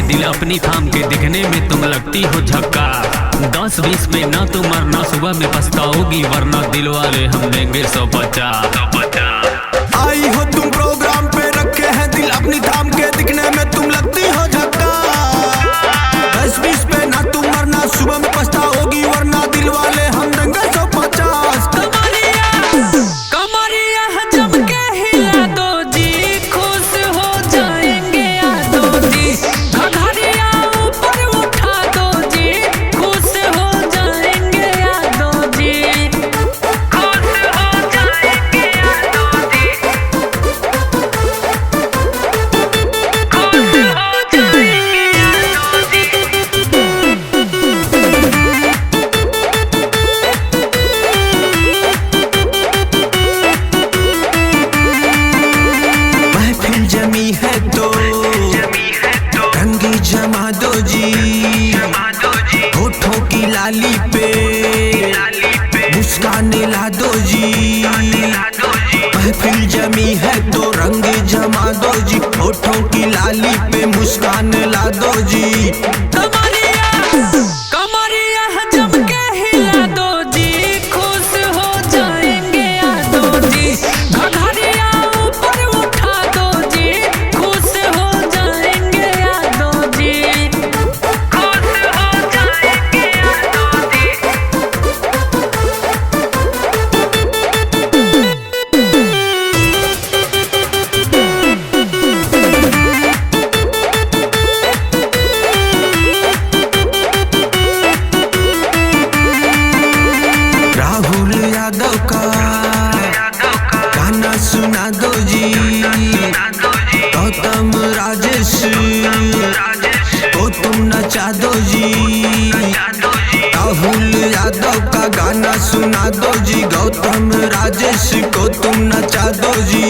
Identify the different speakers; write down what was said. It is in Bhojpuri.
Speaker 1: दिल अपनी थाम के दिखने में तुम लगती हो झक्का। 10-20 पे ना तुम मरना, सुबह में पछताओगी वरना दिल वाले हम देंगे 150।
Speaker 2: आई हो तुम प्रोग्राम पे, रखे हैं दिल अपनी थाम के दिखने में तुम लगती हो झक्का। 10-20 पे ना तुम मरना, सुबह में पछताओगी वरना दिल वाले हम देंगे 150।
Speaker 1: कमरिया जम के हिला दो जी, खुश हो जाएंगे यादो जी। घघरिया ऊपर उठा दो जी, खुश हो जाएंगे यादो जी। खुश हो जाएंगे यादो जी। खुश हो जाएंगे यादो
Speaker 2: महफिल जमी है तो रंगी जमा दो जी। होठों की लाली पे मुस्कान ला दो जी। महफिल जमी है तो रंग जमा दो जी। होठों की लाली पे मुस्कान ला दो जी।
Speaker 1: कमरिया जम के हिला दो जी, खुश हो जाएंगे यादो जी। घघरिया ऊपर उठा दो जी, खुश हो जाएंगे यादो जी। खुश हो जाएंगे यादो जी।
Speaker 2: राहुल यादव का गाना सुना दो जी। गौतम राजेश को तुम नचा दो जी। राहुल यादव का गाना सुना दो जी। गौतम राजेश को तुम नचा दो जी।